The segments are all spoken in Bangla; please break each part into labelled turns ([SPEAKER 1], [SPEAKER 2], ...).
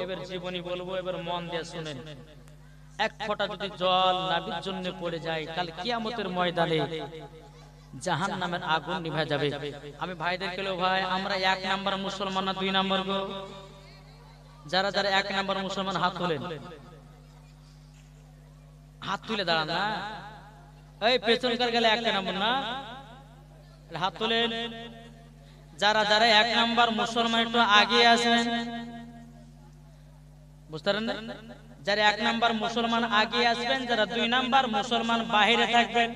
[SPEAKER 1] এবার জীবনী বলবো, এবার মন দিয়ে শুনেন। এক ফোঁটা যদি জল নাবির জন্য পড়ে যায়, কাল কিয়ামতের ময়দানে জাহান্নামের আগুন নিভে যাবে। আমি ভাইদেরকে বলবো, ভাই আমরা 1 নাম্বার মুসলমান না 2 নাম্বার গো? যারা যারা 1 নাম্বার মুসলমান হাত তোলেন, হাত তুলে দাঁড়ান না। এই পেছনকার গেলে 1 নাম্বার না, হাত তোলেন। যারা যারা 1 নাম্বার মুসলমান একটু আগে আসেন, বুঝতে পারেন না? যারা 1 নাম্বার মুসলমান আগে আসবেন, যারা 2 নাম্বার মুসলমান বাহিরে থাকবেন।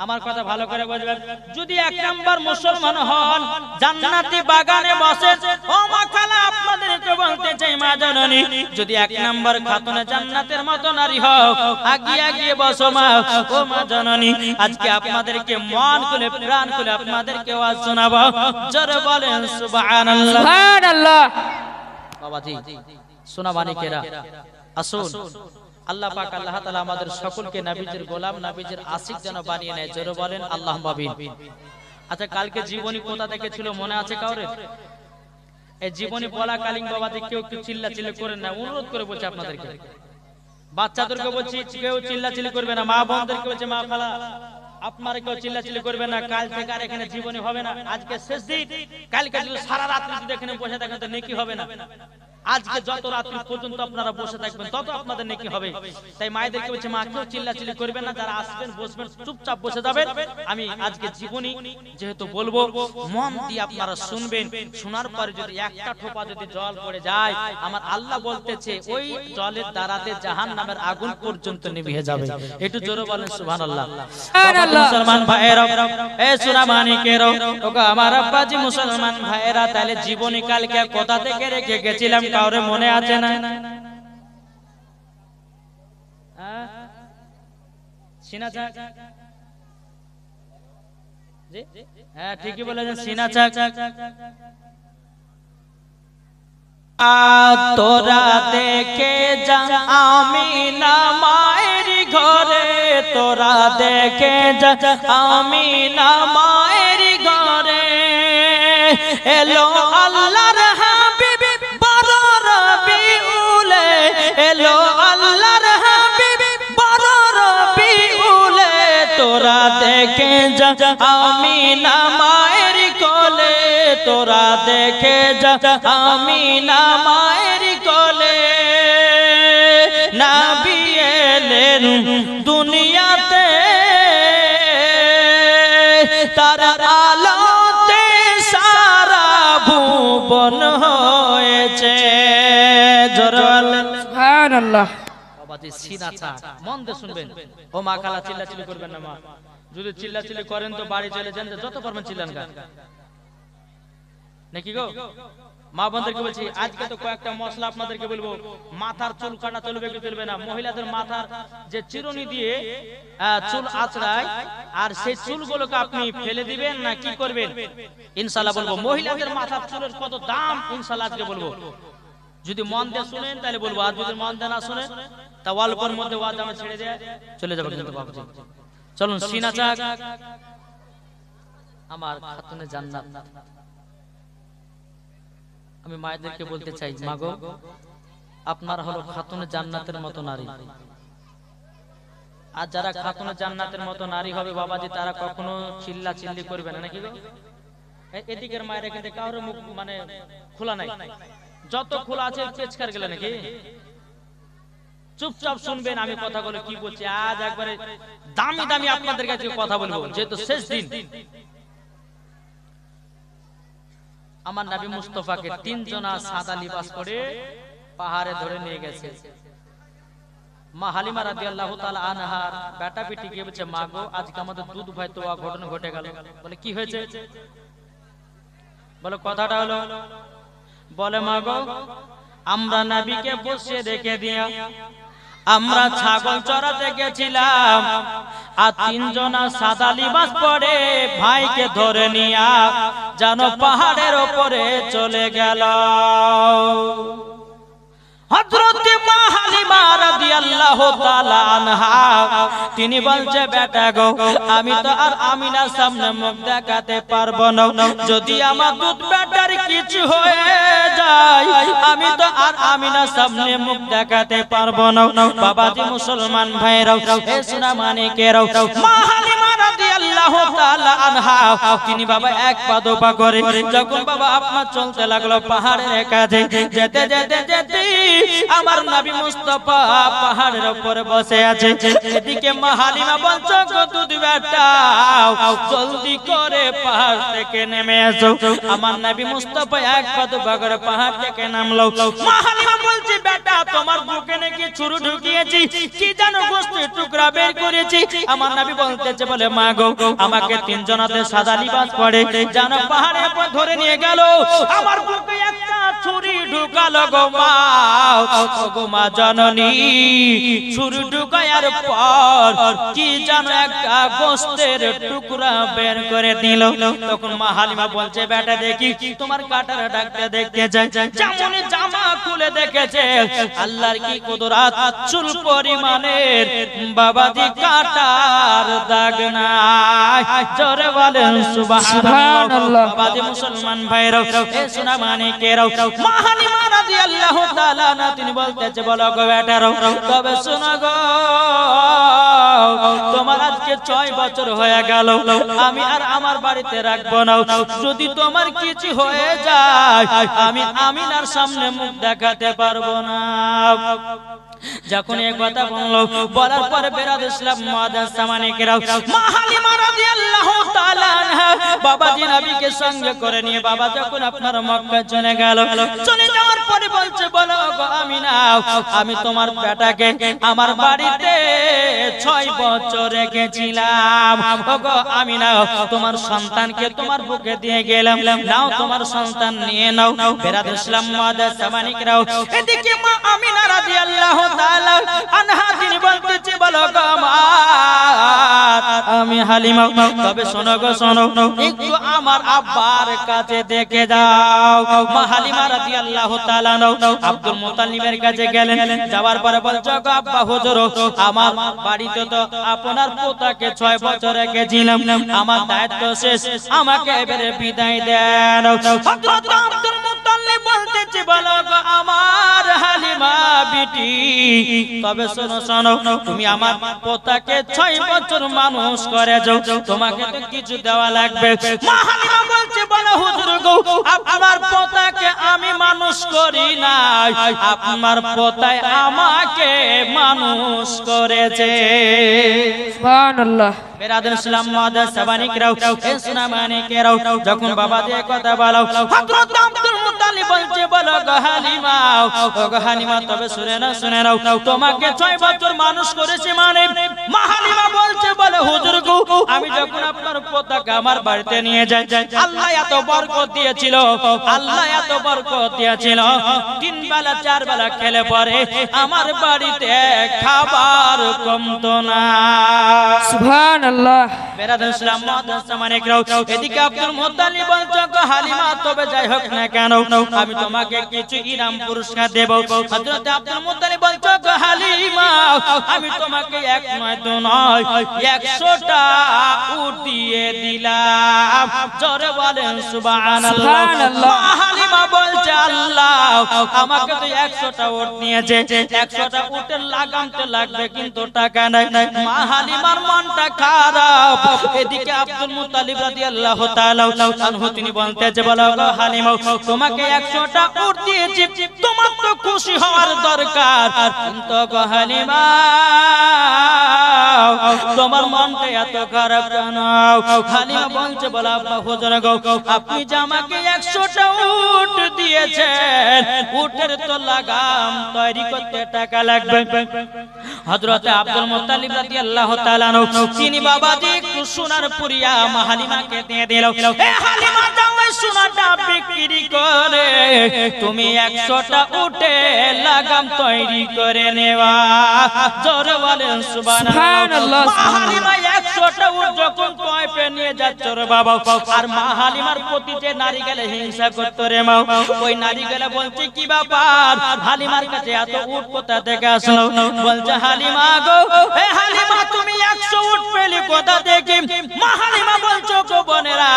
[SPEAKER 1] আমার কথা ভালো করে বুঝবেন। যদি 1 নাম্বার মুসলমান হন, জান্নাতি বাগানে বসেন, ও মা খালা আপনাদেরকে বলতে চাই মা জননী, যদি 1 নাম্বার খাতুনে জান্নাতের মতো নারী হও, আগিয়ে আগিয়ে বসো মা। ও মা জননী, আজকে আপনাদেরকে মন খুলে প্রাণ খুলে আপনাদেরকে ওয়াজ শোনাবো। জোরে বলেন সুবহানাল্লাহ।
[SPEAKER 2] সুবহানাল্লাহ।
[SPEAKER 1] বাবাজি সোনা মানিকেরা, আসুন আল্লাহ পাক আল্লাহ তাআলা আমাদের সকলকে নবীজির গোলাম, নবীজির আশিক যেন বানিয়ে নেয়। জোরে বলেন আল্লাহুম্মা আমিন। আচ্ছা, কালকে জীবনী কোথা থেকে ছিল মনে আছে কাউরে? এই জীবনী বলা কালীন বাবাজি কেউ চিল্লাচিল্লি করেন না, অনুরোধ করে বলছি আপনাদেরকে। বাচ্চাদেরকে বলছি কেউ চিল্লাচিল্লি করবে না, মা বোনদেরকে বলছি মা খালা আপনারা কেউ চিল্লাচিল্লি করবেন না। কাল থেকে আর এখানে জীবনী হবে না, আজকে শেষ দিন। কালকে যদি সারা রাত যদি এখানে বসে থাকেন তো নেকি হবে না। আজকে যত রাত্রি পর্যন্ত আপনারা বসে থাকবেন তত আপনাদের নেকি হবে। তাই মায়েদেরকে বলছে মা কেউ চিল্লাচিল্লি করবেন না, যারা আসবেন বসবেন চুপচাপ বসে যাবেন। আমি আজকে জীবনী যেহেতু বলবো, মন দিয়ে আপনারা শুনবেন। শোনার পরে যদি একটা ঠোপা যদি জল পড়ে যায়, আমার আল্লাহ বলতেছে ওই জলের দ্বারাতে জাহান্নামের আগুন পর্যন্ত নিভিয়ে যাবে। একটু জোরে বলেন সুবহানাল্লাহ। মুসলমান ভাইরা, এ সোনা মানিকেরা, ওগো আমার আব্বাজি মুসলমান ভাইরা, তাহলে জীবনী কালকে কোথা থেকে রেখে গেছিলাম কাউরে মনে আছে না? সিনাচাক, হ্যাঁ ঠিকই বলেছেন, সিনাচাক। তোরা দেখে যা আমিনা মায়ের ঘরে, তোরা দেখে যা আমিনা মায়ের ঘরে, এলো আল্লাহর হাবিব বড় রবিউলে, এলো আল্লাহর হাবিব বড় রবিউলে, তোরা দেখে যা আমিনা মায়ের কোলে, তোরা দেখে যা আমিনা মায়ের কোলে, নবী এলেন দুনিয়াতে, তার আলোতে সারা ভুবন হয়েছে। জোরে বলেন
[SPEAKER 2] সুবহানাল্লাহ।
[SPEAKER 1] বাবাজি সিনাচা মন দিয়ে শুনবেন। ও মা খালা চিল্লাচিল্লি করবেন না মা, যদি চিল্লাচিল্লি করেন তো বাড়ি চলে যান, যত পারবেন চিল্লান গা নাকি গো। মা বোনদেরকে বলছি আজকে তো কয়েকটা মশলা আপনাদেরকে বলবো। মাথার চুল কাটা চলবে কি চলবে না? মহিলাদের মাথার যে চিরুনি দিয়ে চুল আঁচড়ায়, আর সেই চুলগুলোকে আপনি ফেলে দিবেন না কি করবেন ইনশাআল্লাহ বলবো। মহিলাদের মাথার চুলের কত দাম ইনশাআল্লাহ আজকে বলবো। যদি মন দিয়ে শুনেন তাহলে বলবো, আর যদি মন দিয়ে না শুনেন তা অল্পের মধ্যে ওয়াজ আমি ছেড়ে দিয়ে চলে যাবো কিন্তু বাবুজি। চলুন সিনাচাক আমার খাতুনে জান্নাত। আমি মায়েদেরকে বলতে চাই মাগো, আপনার হলো খাতুনে জান্নাতের মতো নারী। আর যারা খাতুনে জান্নাতের মতো নারী হবে বাবাজি, তারা কখনো চিল্লা চিল্লি করবে না নাকি গো। এদিকের মায়ের এখানে কারোর মুখ মানে খোলা নাই, যত খোলা আছে পেচকার গেলে নাকি। চুপচাপ শুনবেন আমি কথাগুলো কি বলছি। আজ একবারে দামি দামি আপনাদের কাছে কথা বলবো, যেহেতু শেষ দিন। আমার নবী মুস্তাফাকে 3 জনা সাদা লিবাস পরে পাহাড়ে ধরে নিয়ে গেছে। মা হালিমা রাদিয়াল্লাহু তাআলা আনহার বেটা বেটি গিয়ে বলছে মা গো, আজকে আমাদের দুধ ভাই তো ঘটনা ঘটে গেল। বলে কি হয়েছে? বলে কথাটা হলো, বলে মা গো, আমরা নবীকে বসিয়ে রেখে দিয়া আমরা ছাগল চড়াতে গেছিলাম, আর 3 জনা সাদা লিবাস পরে ভাইকে ধরে নিয়া যেন পাহাড়ের উপরে চলে গেল। হযরত মা হালিমা রাদিয়াল্লাহু তাআলা আনহা তিনি বলছে বেটা গো, আমি তো আর আমিনার সামনে মুখ দেখাতে পারবো না, যদি আমার দুধ বেটার কিছু কিছু হয়ে যায় আমি তো আর আমিনার সামনে মুখ দেখাতে পারবো না। বাবাজি মুসলমান ভাইরাও, এ সোনা মানিকেরাও, মা হালিমা রাদিয়াল্লাহু তাআলা আনহা তিনি বাবা এক পা দো পা করে যখন বাবা আপনার চলতে লাগলো পাহাড়ের কাছে, যেতে যেতে যেতে আমার নবী মুস্তাফা পাহাড়ের উপরে বসে আছে। এদিকে মা হালিমা বলছে গো দুধ বেটাও জলদি করে পাহাড় থেকে নেমে এসো। আমার নবী মুস্তাফা এক পা দো পা করে পাহাড় থেকে নামলো। মা হালিমা বলছে বেটা তোমার বুকে নাকি ছুরি ঢুকিয়েছি, কি জানো গোশতের টুকরা বের করেছি। আমার নবী বলতেছে বলে মা গো আমাকে তিনজনাতে সাদা লিবাস পরে জানো পাহাড়ের উপর ধরে নিয়ে গেল, আমার বুকে একটা ছুরি ঢুকালো গো মা। গো মা জননী ছুরি ঢুকায়ার পর কি জানো একটা গোশতের টুকরা বের করে দিল। তখন মা হালিমা বলছে বেটা দেখি তোমার কাটার ডাকতে দেখতে যায়। যেমন জামা খুলে দেখেছে আল্লাহর কি কুদরত, চুল পরিমাণের বাবাজি কাটার দাগ নাই। জোরে বলেন সুবহানাল্লাহ। বাবাজি মুসলমান ভাইরাও, এ সোনা মানিকেরাও, মা হালিমা রাদিয়াল্লাহু তাআলা না তিনি বলতেছে বলো গো বেটারাও তবে শোনো গো তোমার আজকে 6 বছর হয়ে গেল, আমি আর আমার বাড়িতে রাখবো না। যদি তোমার কিছু হয়ে যায় আমি আমিনার সামনে মুখ দেখাতে পারবো না। যখন এই কথা বললো বলার পরে বেরাদ ইসলাম মুআদ্দাস সামানিকেরাও, মা হালিমা রাদিয়াল্লাহু তাআলা আনহা বাবাজি নবীকে সঙ্গে করে নিয়ে বাবা যখন আপনার মক্কা চলে গেল, চলে যাওয়ার পরে বলছে বলো গো আমিনা আমি তোমার বেটাকে আমার বাড়িতে 6 বছর রেখেছিলাম। ওগো আমিনা তোমার সন্তানকে তোমার বুকে দিয়ে গেলাম, নাও তোমার সন্তান নিয়ে নাও। বেরাদ ইসলাম মুআদ্দাস সামানিকেরাও, এদিকে মা আমিনা রাদিয়াল্লাহু তাআলা আনহা তিনি বলতেছে বলো গো আমার আমি হালিমা তবে শোনো গো শোনো একটু আমার আব্বার কাছে দেখে যাও। মা হালিমা রাদিয়াল্লাহু তাআলা আব্দুল মুত্তালিবের কাছে গেলেন, যাওয়ার পরে বলছো গো আব্বা হুজুর আমার বাড়িতে তো আপনার পোতাকে 6 বছর রেখেছিলাম, আমার দায়িত্ব শেষ, আমাকে এবারে বিদায় দেন। হযরত আব্দুল মুত্তালিব বলতেছে বলো গো আমার হালিমা বিটি তবে শোনো শোনো তুমি আমার পোতাকে 6 বছর মানুষ করেছো, তোমাকে তো কিছু দেওয়া লাগবে। মা হালিমা বলছে বলো হুজুর গো আপনার পোতাকে আমি মানুষ করি নাই, আপনার পোতায় আমাকে মানুষ করেছে।
[SPEAKER 2] সুবহানাল্লাহ।
[SPEAKER 1] বেরাদার ইসলাম মুআদ্দাস সাবানিকরাও, এ সোনা মানিকেরাও, যখন বাবা দিয়ে কথা বলো হযরত আব্দুল মুত্তালিব বলছে বলো গো হালিমা ও গো হালিমা তবে শুনে নাও তোমাকে 6 বছর মানুষ করেছে মানে। মা হালিমা বলছে বলে হুজুর গো আমি যখন আপনার পোতাকে আমার বাড়িতে নিয়ে যাই আল্লাহ এত বরকত দিয়েছিল, আল্লাহ এত বরকত দিয়েছিল 3 বেলা 4 বেলা খেলে পরে আমার বাড়িতে খাবার কমতো না।
[SPEAKER 2] সুবহানাল্লাহ।
[SPEAKER 1] বেরাদার ইসলাম মুআদ্দাস সামানিকরাও, এদিকে আব্দুল মুত্তালিব বলছে গো হালিমা তবে যাই হোক না কেন আমি তোমাকে কিছু ইনাম পুরস্কার দেব। হযরত আব্দুল মুত্তালিব বলছে গো হালিমা আমি তোমাকে এক নয় দু নয় 100টা উট দিয়ে দিলাম। জোরে বলেন সুবহানাল্লাহ। মা হালিমা বলছে আল্লাহ আমাকে তো 100টা উট নিয়েছে, 100টা উটের লাগাম তো লাগবে কিন্তু টাকা নাই। মা হালিমার মনটা খারাপ। এদিকে আব্দুল মুত্তালিব রাদিয়াল্লাহু তাআলা আনহু তিনি বলতেছে বলো গো হালিমা তোমাকে 100টা উট দিয়েছি, তোমার তো খুশি হওয়ার দরকার, কিন্তু গো হালিমা তোমার মনটা এত খারাপ কেন? হালিমা বলছে বলো আব্বা হুজুর গো আপনি যে আমাকে 100টা উট দিয়েছেন, উটের তো লাগাম তৈরি করতে টাকা লাগবে। হযরত আব্দুল মুত্তালিব রাদিয়াল্লাহু তাআলা আনহু তিনি বাবাজি একটু সোনার পুরিয়া মা হালিমাকে দিয়ে দিল। এ হালিমা যাও এই সোনাটা বিক্রি করে তুমি 100টা উটে লাগাম তৈরি করে নেওয়া। জোরে বলেন সুবহানাল্লাহ। মা হালিমা 100টা উট যখন কয় পে নিয়ে যাচ্ছে রে বাবা, আর মা হালিমার প্রতি যে নারী গেলে হিংসা করতে রে মা, ওই নারী গেলে বলছে কি ব্যাপার হালিমার কাছে এত উট কোথা থেকে আসলো? বলছে হালিমা গো এ হালিমা তুমি 100 উট পেলে কোথা থেকে? মা হালিমা বলছো গো বোনেরা,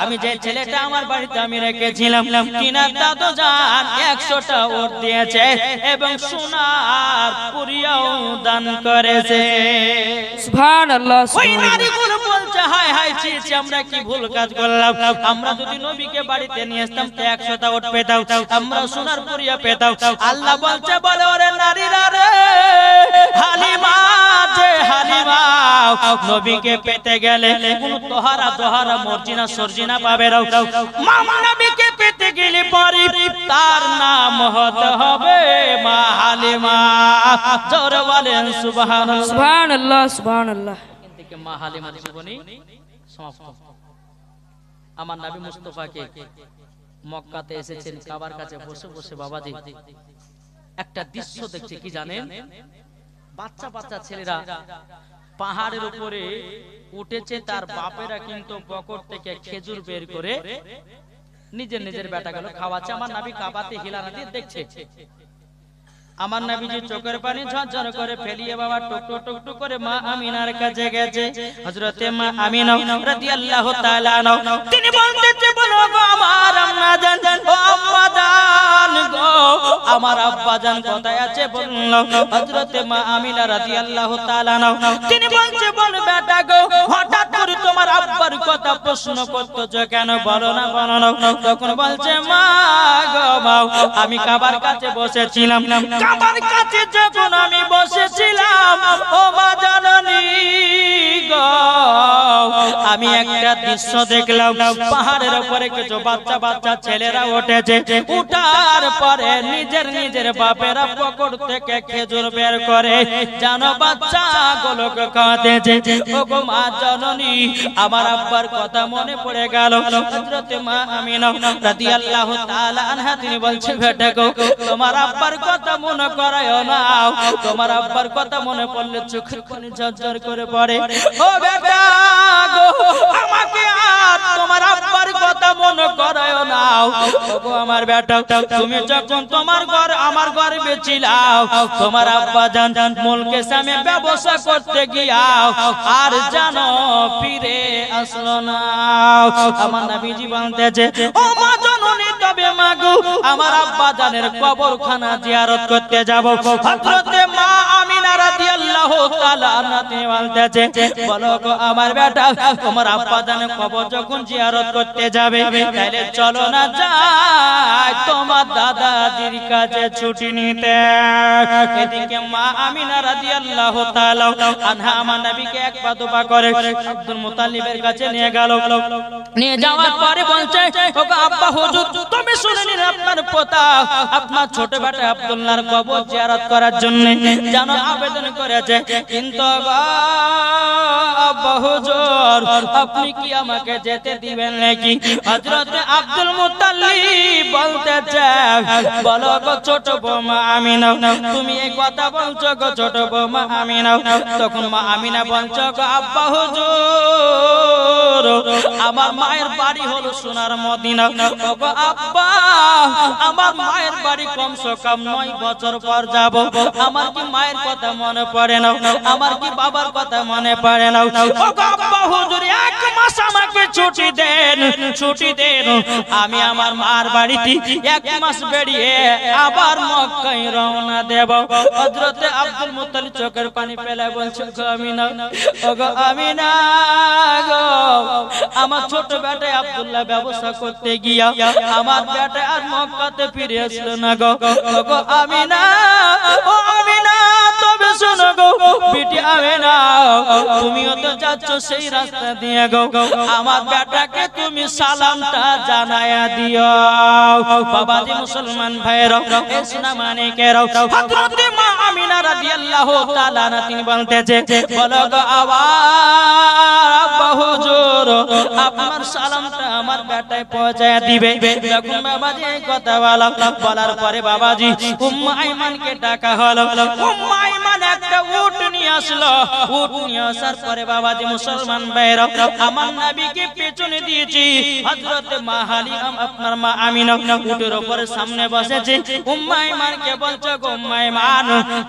[SPEAKER 1] আমি যে ছেলেটা আমার বাড়িতে আমি রেখেছিলাম, কিনা দাদু জান 100টা ওট দিয়েছে এবং সোনার পুরিয়াও দান করেছে।
[SPEAKER 2] সুবহানাল্লাহ।
[SPEAKER 1] ওই নারীগুলো বলছে হায় হায় ছি ছি, আমরা কি ভুল কাজ করলাম। আমরা যদি নবীকে বাড়িতে নিয়ে আসতাম তো 100টা ওট পেতাম, আমরা সোনার পুরিয়া পেতাম। আল্লাহ বলছে বলে ওরে নারীরা রে, হালিমা যে হালিমা, নবীকে পেতে গেলে কোন তোহারা দোহারা মর্জিনা সরজিনা পাবে না। মামা নবীকে পেতে গেলে পরে তার নাম হতে হবে মা হালিমা। জোরে বলেন সুবহানাল্লাহ।
[SPEAKER 2] সুবহানাল্লাহ সুবহানাল্লাহ।
[SPEAKER 1] কিন্তু মা হালিমার জীবনী সমাপ্ত। আমার নবী মুস্তাফাকে মক্কাতে এসেছেন, কাবার কাছে বসে বসে বাবাজি একটা দৃশ্য দেখছে, কি জানেন? বাচ্চা বাচ্চা ছেলেরা পাহাড়ের উপরে উঠেছে, তার বাপেরা কিন্তু পকেট থেকে খেজুর বের করে নিজের নিজের বেটাগুলো খাওয়াচ্ছে। আমার নবী কাবাতে হিলানা দিয়ে দেখছে। আমার নবীজি চোখের পানি ঝরঝর করে ফেলিয়ে বাবা টুকটুক টুকটুক করে মা আমিনার কাছে গেছে। হযরতে মা আমিনা রাদিয়াল্লাহু তাআলা আনহা তিনি বলতেছে, বলো গো আমার আম্মা জান, ও আম্মা জান গো, আমার আব্বা জান কোথায় আছে বলল। হযরতে মা আমিনা রাদিয়াল্লাহু তাআলা আনহা তিনি বলছে, বল বেটা গো, হঠাৎ করে তোমার আব্বার কথা প্রশ্ন করতেছ কেন, বলো না বলো না। তখন বলছে, মা গো মা, আমি কাবার কাছে বসেছিলাম, কাবার কাছে যখন আমি বসেছিলাম ও মা জাননী গো, আমি একটা দৃশ্য দেখলাম। পাহাড়ের উপরে কিছু বাচ্চা বাচ্চা ছেলেরা উঠেছে, উঠার পরে নিজের নিজের বাপেরা পকেট থেকে খেজুর বের করে জানো বাচ্চা গুলোকে খাওয়াতেছে। ও গো মা জননী, আমার আব্বার কথা মনে পড়ে গেল। হযরতে মা আমিনা রাদিয়াল্লাহু তাআলা আনহা তিনি বলছেন, বেটা গো, তোমার আব্বার কথা মনে করায়ও না, তোমার আব্বার কথা মনে পড়লে চোখের পানি ঝরঝর করে পড়ে। ও বেটা গো, আমাকে আর তোমার আব্বার কথা মনে করায়ও না। ওগো আমার বেটা, তুমি যখন তোমার ঘর আমার গর্বে ছিলাও, তোমার আব্বা জান মুলকে সামে ব্যবসা করতে গিয়াও আর জানো ফিরে আসলো না। আমার নবীজি বলতেছে, ও মা জননী, তবে মা গো, আমার আব্বা জানের কবরখানা জিয়ারত করতে যাব। হযরতে মা আমিনা রাদিয়াল্লাহু তাআলা আনহা তিনি বলতেছে, বলো গো আমার বেটা, তোমার আব্বা জানের কবর যখন জিয়ারত করতে যাবে, তাহলে চলো না যাই তোমার দাদাজির কাছে ছুটি নিতে। এদিকে মা আমিনা রাদিয়াল্লাহু তাআলা আনহা আমার নবীকে এক পা দুপা করে আব্দুল মুতালিবের কাছে নিয়ে গেল। নিয়ে যাওয়ার পরে বলছে, ওগো আব্বা হুজুর, তুমি শুনে নিন, আপনার পোতা আপনার ছোট বেটা আব্দুল্লাহর কবর জিয়ারত করার জন্য জানো আবেদন করেছে, কিন্তু আব্বা হুজুর আপনি কি আমাকে যেতে দিবেন নাকি? হযরত আব্দুল মুতাল্লিব বলতেছে, বলো গো ছোট বৌমা আমিনা, তুমি এই কথা বলছো গো ছোট বৌমা আমিনা? তখন মা আমিনা বলছো, গো আব্বা হুজুর আমার মায়ের বাড়ি হলো সোনার মদিনা। গো আব্বা, আমার মায়ের বাড়ি কমসে কম 9 বছর পর যাব, আমার কি মায়ের কথা মনে পড়ে না? আমার কি বাবার কথা মনে পড়ে না? ও আব্বা হুজুর, 1 মাস আমাকে ছুটি দেন, ছুটি দেন, আমি আমার মার বাড়িতে 1 মাস বেরিয়ে আবার মক্কায় রওনা দেব। হযরতে আব্দুল মুত্তালিব চোখের পানি ফেলে বলছে, গো আমিনা, ও গো আমিনা গো, আমার ছোট বেটা আব্দুল্লাহ ব্যবসা করতে গিয়া আমার বেটা আর মক্কাতে ফিরে আসলো না গো। গো আমিনা, ও আমিনা, তবে শোনো গো বিটি আমিনা, তুমিও তো যাচ্ছ সেই রাস্তা দিয়ে গো, আমার বেটাকে তুমি সালামটা জানায়া দিও। বাবাজি মুসলমান ভাইরা, এ সোনা মানিকেরা, হযরতে মা আমিনা রাদিয়াল্লাহু তাআলা আনহা তিনি বলতেছে, বলো গো আব্বা হুজুর, আপনার সালামটা আমার বেটায় পৌঁছায়া দিবে। যখন বাবাজি এই কথা বলার পরে বাবাজি উম্মে আইমানকে ডাকা হলো। উম্মে আইমান একটা একটা উট নিয়ে আসলো। উট নিয়ে আসার পরে বাবাজি মুসলমান ভাইরা আমার নবীকে পেছনে দিয়েছি। হযরতে মা হালিমা আপনার মা আমিনা উটের উপরে সামনে বসেছে। উম্মে আইমানকে বলছে, গো উম্মে আইমান,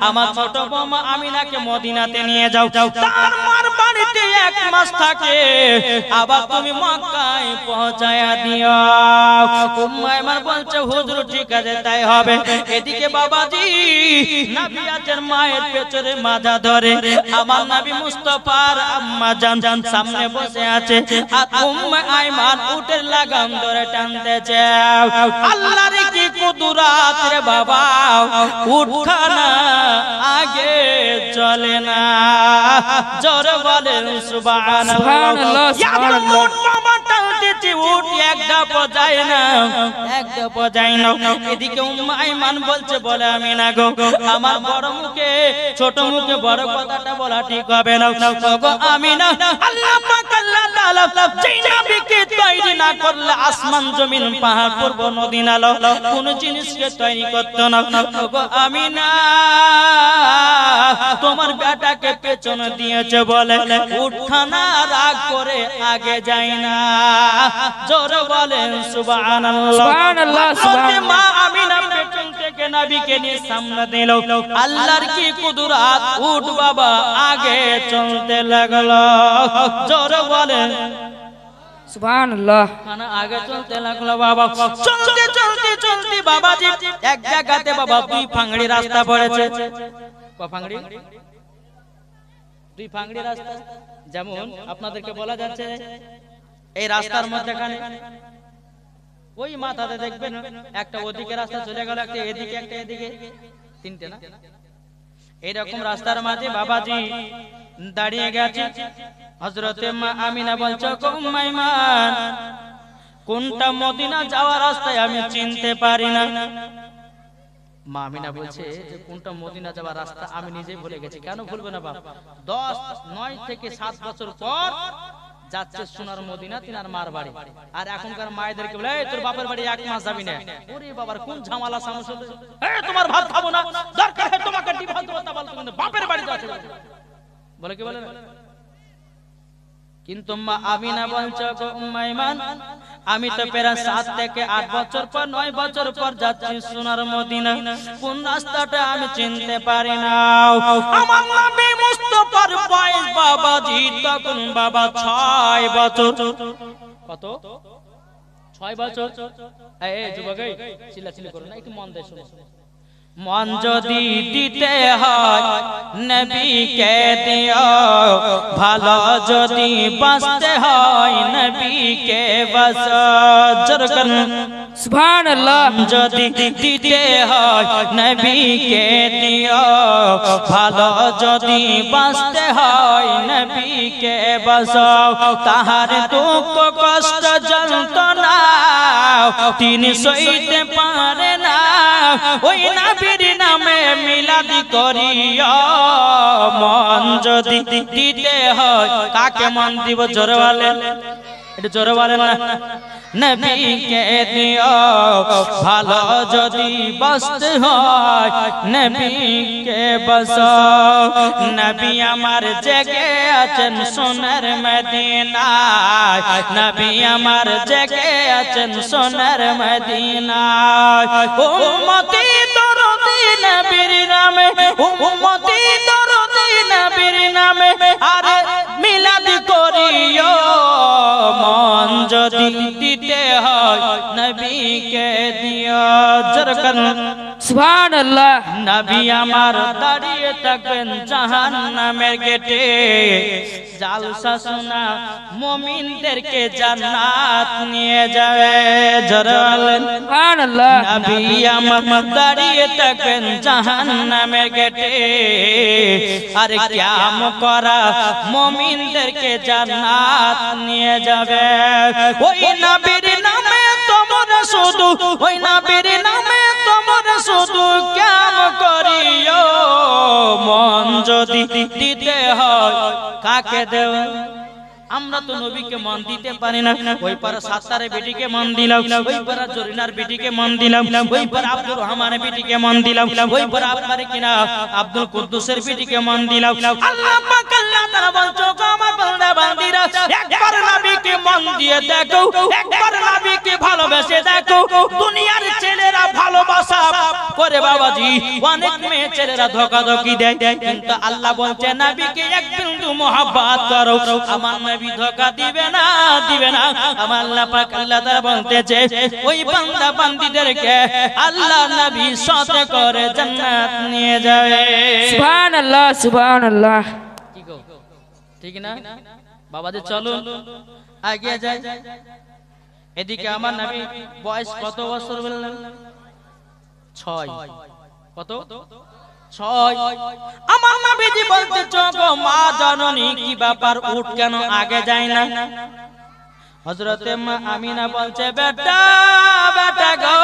[SPEAKER 1] আমার ছোট বৌমা আমিনাকে মদিনাতে নিয়ে যাও। তার মার বাড়িতে 1 মাস থাকে, আবার তুমি মক্কায় পৌঁছায়া দিও। উম্মে আইমান বলছে, হুজুর ঠিক আছে তাই হবে। এদিকে বাবাজি নবী আছেন মায়ের পেছনে মাজা ধরে, আমার নবী মুস্তাফার আম্মা জান সামনে বসে আছে, আর উম্মে আইমান উটের লাগাম ধরে টানতেছে। আল্লাহর কি কুদরত রে বাবা, উঠখানা আগে চলে না। জোরে বলেন সুবহানাল্লাহ।
[SPEAKER 2] সুবহানাল্লাহ।
[SPEAKER 1] উট এক ধাপ যায় না, এক ধাপ যায় না। এদিকে উম্মে আইমান বলছে, বলে আমি না গো, আমার বড় মুখে ছোট মুখে বড় কথাটা বলা ঠিক হবে না। গো আমি না, আল্লাহ পাক আল্লাহ তাআলা যেই নবীকে তৈরি না করলে আসমান জমিন পাহাড় পর্বত নদী নালা কোন জিনিসকে তৈরি করতো না। গো আমি না, তোমার বেটাকে পেছনে দিয়েছে বলে উঠখানা রাগ করে আগে যায় না। জোরে বলেন সুবহানাল্লাহ।
[SPEAKER 2] সুবহানাল্লাহ, সুবহানাল্লাহ।
[SPEAKER 1] মা আমিনা পেছন থেকে নবীকে নিয়ে সামনে দিল। আল্লাহর কি কুদরত, উট বাবা আগে চলতে লাগলো। জোরে বলেন
[SPEAKER 2] সুবহানাল্লাহ।
[SPEAKER 1] খানা আগে চলতে লাগলো বাবা। চলতে চলতে চলতে বাবাজি এক জায়গাতে বাবা 2 ফাংড়ি রাস্তা পড়েছে। ক ফাংড়ি? 2 ফাংড়ি রাস্তা। যেমন আপনাদেরকে বলা যাচ্ছে এই রাস্তার মধ্যখানে ওই মাথাতে দেখবেন একটা ওদিকে রাস্তা চলে গেল, একটা এদিকে, একটা এদিকে, 3টে না? এইরকম রাস্তার মাঝে বাবাজি দাঁড়িয়ে গেছে। হযরতে মা আমিনা বলছে, গো উম্মে আইমান, কোনটা মদিনা যাওয়ার রাস্তায় আমি চিনতে পারি না। মা আমিনা বলছে যে কোনটা মদিনা যাওয়ার রাস্তা আমি নিজেই ভুলে গেছি। কেন ভুলবে না বাপ? 9 থেকে 7 বছর পর যাচ্ছে সোনার মদিনা তিনার মার বাড়ি। আর এখনকার মায়েদেরকে বলে, এই তোর বাপের বাড়ি 1 মাস যাবি না। ওরে বাবার কোন ঝামেলা সমস্যা, এই তোমার ভাত খাবো না, দরকার হয় তোমাকে ডিভোর্স দেব, তা বল তুমি বাপের বাড়ি যাচ্ছে বলে কি বলে। কিন্তু মা আমিনা বলছে, গো উম্মে আইমান, আমি তো প্রায় 7 থেকে 8 বছর পর 9 বছর পর যাচ্ছি সোনার মদিনা। কোন রাস্তাটা আমি চিনতে পারি না। আমার নবী মুস্তাফার বয়স বাবাজি তখন বাবা 6 বছর। কত? 6 বছর। এই যুবক, এই চিল্লাচিল্লি করো না, একটু মন দিয়ে শোনো। মন যদি দিতে হয় নবীকে দিও, ভালো যদি বাঁচতে হয় নবীকে বাঁচো। জোরকান
[SPEAKER 2] সুবহানাল্লাহ।
[SPEAKER 1] যদি দিতে হয় নবীকে দিও, ভালো যদি বাঁচতে হয় নবীকে বাঁচো। তাহার দুঃখ কষ্ট যন্ত্রণা তিনি সইতে পারে না, ওই নবীর নামে মিলাদি করিও। মন যদি দিতে হয়, কাকে মন দিব? জোরে বলেন, একটু জোরে বলেন না। নবীকে দিও, ভালো যদি বাঁচতে হয় নবীকে বাঁচো। নবী আমার জেগে আছেন সোনার মদিনায়, নবী আমার জেগে আছেন সোনার মদিনায়। উম্মতি দরদি নবীর নামে, উম্মতি দরদি নবীর নামে আরে মিলাদ করিও। মন যদি দিতে হয় নবীকে দিও। জোরকান
[SPEAKER 2] সুবহানাল্লাহ।
[SPEAKER 1] নবী আমার দাঁড়িয়ে থাকবেন জাহান্নামের গেটে, জালসা শোনা মুমিনদেরকে জান্নাত নিয়ে যাবে। জোরে বলেন
[SPEAKER 2] সুবহানাল্লাহ।
[SPEAKER 1] নবী আমার দাঁড়িয়ে থাকবেন জাহান্নামের গেটে, আর কিয়াম করা মুমিনদেরকে জান্নাত নিয়ে যাবে। ওই নবীর নামে তোমরা শুধু, ওই নবীর নামে তোমরা শুধু কিয়াম করিও। মন যদি দিতে হয় কাকে দেও? আমরা তো নবীকে মান দিতে পারি না। ওই পারে সাত্তারের বেটিকে মান দিলাম, ওই পারে জরিনার বেটিকে মান দিলাম, ওই পারে আব্দুর রহমানের বেটিকে মান দিলাম, ওই পারে আপনার কিনা আব্দুল কুদ্দুসের বেটিকে মান দিলাম। আল্লাহ পাক আল্লাহ তাআলা বলছো আমার বান্দা বান্দীরা একবার নবীকে মান দিয়ে দেখো, একবার নবীকে ভালোবেসে দেখো। দুনিয়ার ছেলেরা ভালোবাসা করে বাবাজি, অনেক মেয়ে ছেলেরা ধোঁকাধোঁকি দেয়, কিন্তু আল্লাহ বলছে নবীকে এক বিন্দু মহব্বত করো, আমার নবী ধোঁকা দিবে না, দিবে না। আমার আল্লাহ পাক আল্লাহ তাআলা বলতেছে ওই বান্দা বান্দীদেরকে আল্লাহ নবী সাথে করে জান্নাত নিয়ে যাবে।
[SPEAKER 2] সুবহানাল্লাহ সুবহানাল্লাহ।
[SPEAKER 1] কি গো ঠিক না বাবাজি? চলুন এগিয়ে যাই। এদিকে আমার নবী বয়স কত বছর বললেন? 6। কত? 6। আমার নবীজি বলতেছ গো মা জননী কি ব্যাপার, উঠ কেন আগে যায় না? হযরতে মা আমিনা বলছে বেটা বেটা গো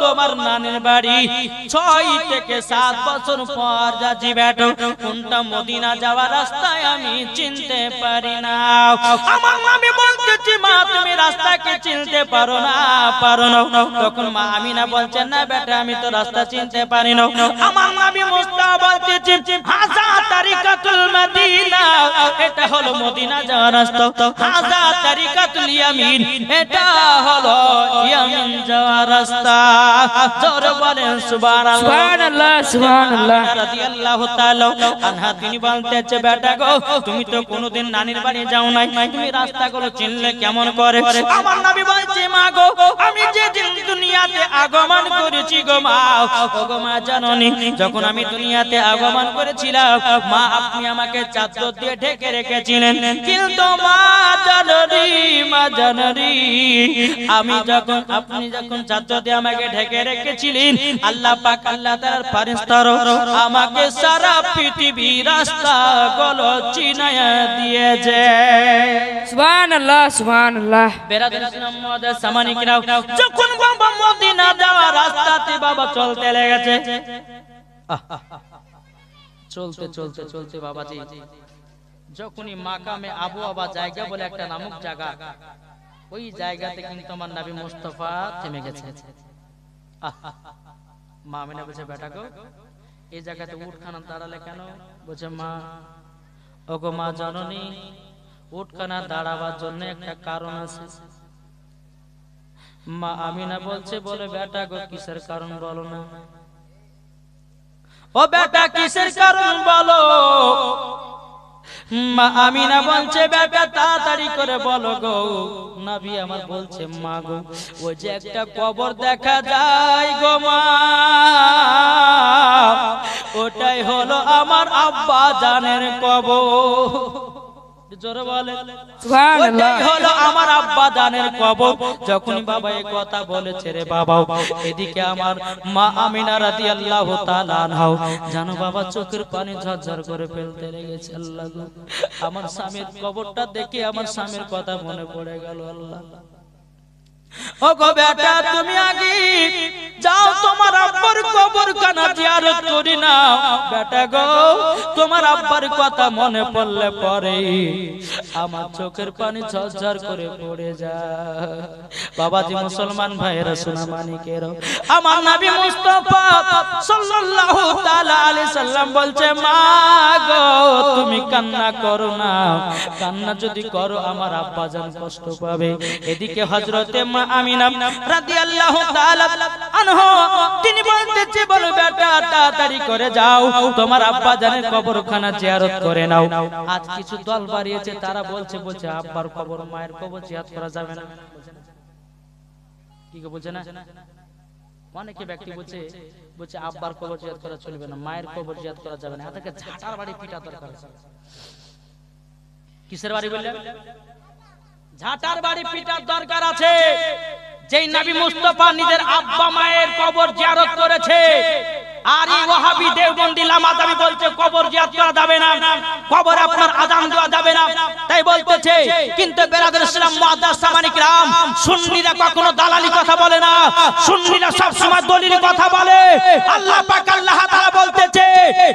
[SPEAKER 1] তোমার নানির বাড়ি 6 থেকে 7 বছর পর যাচ্ছি বেটা, কোনটা মদিনা যাওয়ার রাস্তায় আমি চিনতে পারি না। আমার নবী বলতেছি মা তুমি রাস্তা কি চিনতে পারো না? পারো না। তখন মা আমিনা বলছে না বেটা আমি তো রাস্তা চিনতে পারি না। আমার নবী মুস্তাফা বলতেছি হাজা তারিকাতুল মদিনা, এটা হলো মদিনা যাওয়ার রাস্তা। হাজা তারিকাতুল ইয়ামিন, এটা হলো ইয়ামিন যাওয়ার রাস্তা। জোরে বলেন সুবহানাল্লাহ
[SPEAKER 2] সুবহানাল্লাহ সুবহানাল্লাহ।
[SPEAKER 1] রাদিয়াল্লাহু তাআলা আনহা তিনি বলতেছে বেটা গো তুমি তো কোনোদিন নানির বাড়ি যাও নাই, তুমি রাস্তাগুলো চিনলে কেমন করে? আমার নবী বলছে মা গো আমি যে দুনিয়াতে আগমন করেছি গো মা, ও গো মা জাননি যখন আমি দুনিয়াতে আগমন করেছিলাম মা আপনি আমাকে চাদর দিয়ে ঢেকে রেখেছিলেন, কিন্তু মা জাননি মা জাননি আমি যখন আপনি যখন চাদর দিয়ে আমাকে ঢেকে রেখেছিলেন আল্লাহ পাক আল্লাহ তাআলার ফেরেশতারা আমাকে সারা পৃথিবী রাস্তাগুলো চিনায়া দিয়েছে।
[SPEAKER 2] সুবহানাল্লাহ সুবহানাল্লাহ।
[SPEAKER 1] বেরাদার ইসলাম মুআদ্দাস সামানি কিরাম যখন বাবা মদিনা যাওয়ার রাস্তাতে বাবা চলতে লেগেছে, চলতে চলতে চলতে বাবাজি যখনই মাকামে আবু আবা জায়গা বলে একটা নামক জায়গা, ওই জায়গাতে কিন্তু আমার নবী মুস্তাফা থেমে গেছে। মা আমিনা বলছে বেটা গো এই জায়গাতে উটখানা দাঁড়ালে কেন? বলছে মা ওগো মা জননী উটখানা দাঁড়াবার জন্য একটা কারণ আছে। মা আমিনা বলছে বলে বেটা গো কিসের কারণ বলো না? ও বেটা কিসের কারণ বলো? মা আমিনা বলছে বেটা তাড়াতাড়ি করে বলো গো। নবী আমার বলছে মা গো ওই যে একটা কবর দেখা যায় গো মা, ওটাই হলো আমার আব্বা জানের কবর। জোরে বলে
[SPEAKER 2] সুবহানাল্লাহ।
[SPEAKER 1] ওটাই হলো আমার আব্বা জানের কবর। যখন বাবা এই কথা বলেছে রে বাবা, এদিকে আমার মা আমিনা রাদিয়াল্লাহু তাআলা আনহা জানো বাবা চোখের পানি ঝরঝর করে ফেলতে লেগেছে। আল্লাহ গো আমার স্বামীর কবরটা দেখে আমার স্বামীর কথা মনে পড়ে গেল। আল্লাহ ও গো বেটা তুমি আগে যাও তোমার আব্বার কবরখানা জিয়ারত করি না। বেটা গো তোমার আব্বার কথা মনে পড়লে পরে আমার চোখের পানি ঝরঝর করে পড়ে যায়। বাবাজি মুসলমান ভাইরা সোনা মানিকেরা আমার নবী মুস্তাফা সাল্লাল্লাহু তাআলা আলাইহি সাল্লাম বলছে মা গো তুমি কান্না করো না, কান্না যদি করো আমার আব্বা জান কষ্ট পাবে। এদিকে হযরতে মা আমিনা রাদিয়াল্লাহু তাআলা আনহা তিনি বলতেছে বলো বেটা তাড়াতাড়ি করে যাও তোমার আব্বা জানের কবরখানা জিয়ারত করে নাও। আজ কিছু দল বাড়িয়েছে তারা বলছে আব্বার কবর মায়ের কবর জিয়ারত করা যাবে না। কি গো বলছে না? অনেকে ব্যক্তি বলছে আব্বার কবর জিয়ারত করা চলবে না, মায়ের কবর জিয়ারত করা যাবে না। এটাকে ঝাঁটার বাড়ি পিটা দরকার। কিসের বাড়ি বললেন? ঝাঁটার বাড়ি পিটার দরকার আছে। যেই নবী মুস্তাফা নিজের আব্বা মায়ের কবর জিয়ারত করেছে, আর এই ওয়াহাবি দেওবন্দি লামাদাবি বলছে কবর জিয়ারত করা যাবে না, কবর আপনার আযান দেওয়া যাবে না, তাই বলতেছে। কিন্তু বেরাদার ইসলাম মুআদ্দাস সামানি কিরাম সুন্নিরা কখনো দালালি কথা বলে না, সুন্নিরা সব সময় দলিল কথা বলে। আল্লাহ পাক আল্লাহ তাআলা বলতেছে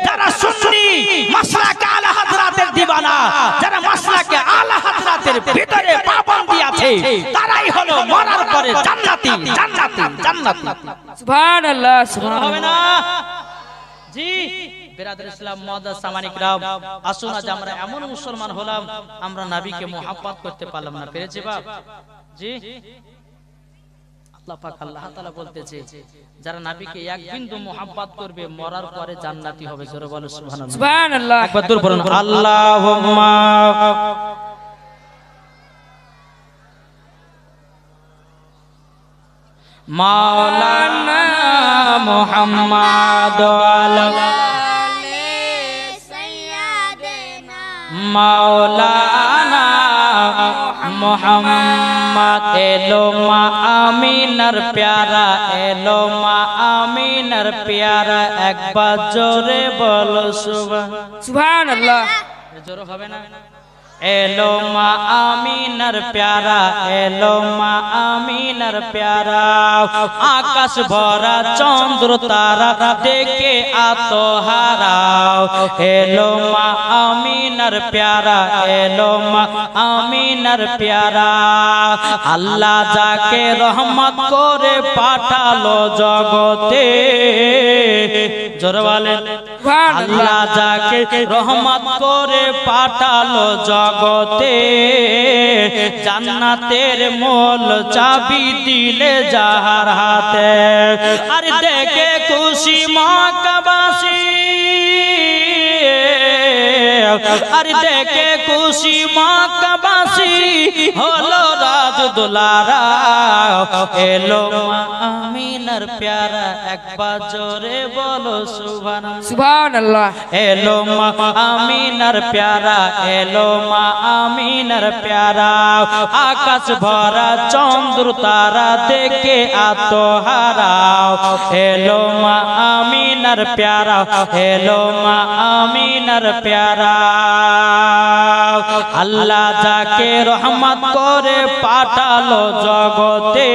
[SPEAKER 1] যারা সুন্নি মাসলাকে আলা হযরতের দিবানা, যারা মাসলাকে আলা হযরতের আছে তারাই হলো মরার পরে জান্নাতি জান্নাতি জান্নাতি।
[SPEAKER 2] সুবহানাল্লাহ
[SPEAKER 1] হবে
[SPEAKER 2] সুবহানাল্লাহ।
[SPEAKER 1] না জি বিরাদর ইসলাম মুআদ্দাস সামানিক রাব, আসুন আজ আমরা এমন মুসলমান হলাম আমরা নবীকে মুহাব্বত করতে পারলাম না, পেরেছি বাপ? জি আল্লাহ পাক আল্লাহ তাআলা বলতেছে যারা নবীকে এক বিন্দু মুহাব্বত করবে মরার পরে জান্নাতি হবে। জোরে বলো সুবহানাল্লাহ।
[SPEAKER 2] সুবহানাল্লাহ।
[SPEAKER 1] একবার দূর পড়ুন আল্লাহুম্মা মাওলানা মুহাম্মদ মাওলানা মুহাম্মদ এলো মা আমিনার প্যারা, এলো মা আমিনার প্যারা, একবার জোরে বলো
[SPEAKER 2] সুবহানাল্লাহ।
[SPEAKER 1] জোরে হবে না? এলো মা আমিনার প্যারা, এলো মা আমিনার প্যারা, আকাশ ভরা চন্দ্র তারা দেখে আত্মহারা, এলো মা আমিনার প্যারা, এলো মা আমিনার প্যারা, আল্লাহ যাকে রহমত করে পাঠালো জগতে। জোরে বলেন আল্লাহ যাকে রহমত করে পাঠালো জগতে, জান্নাতের মূল চাবি দিলে যাহার হাতে, আর দেখে খুশি মক্কাবাসী, আর দেখে খুশি মক্কাবাসী হলো রাজ দুলারা, এলো মা আমিনার প্যারা, একবার জোরে বলো সুবহানাল্লাহ।
[SPEAKER 2] সুবহানাল্লাহ।
[SPEAKER 1] এলো মা আমিনার প্যারা, এলো মা আমিনার প্যারা, আকাশ ভরা চন্দ্র তারা দেখে আত্মহারা, এলো মা আমিনার প্যারা, এলো মা আমিনার প্যারা, আল্লাহ যাকে রহমত করে পাঠালো জগতে,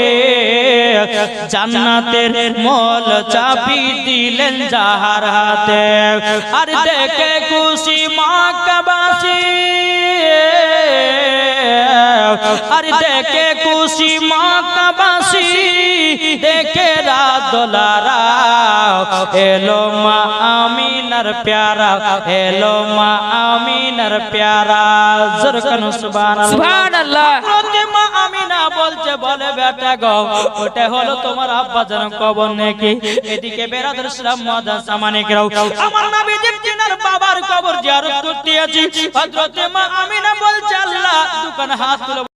[SPEAKER 1] জান্নাতের মূল চাবি দিলেন যাহার হাতে, আর দেখে খুশি মক্কাবাসী, আর দেখে খুশি মক্কাবাসী দেখে রাত দোলারা, এলো মা আমিনার প্যারা, এলো মা আমিনার প্যারা, জোরে কানো সুবহানাল্লাহ।
[SPEAKER 2] সুবহানাল্লাহ।
[SPEAKER 1] মা আমিনা বলছে বলে বেটা গো ওটা হলো তোমার আব্বা জান কবর নাকি? এদিকে বিরাদর ইসলাম মুআদ্দাস সামানিক রাও, আমার নবীজি তিনার বাবার কবর জিয়ারত করতে আছি, হযরত মা আমিনা বলছে আল্লাহ দুখানা হাত তুলে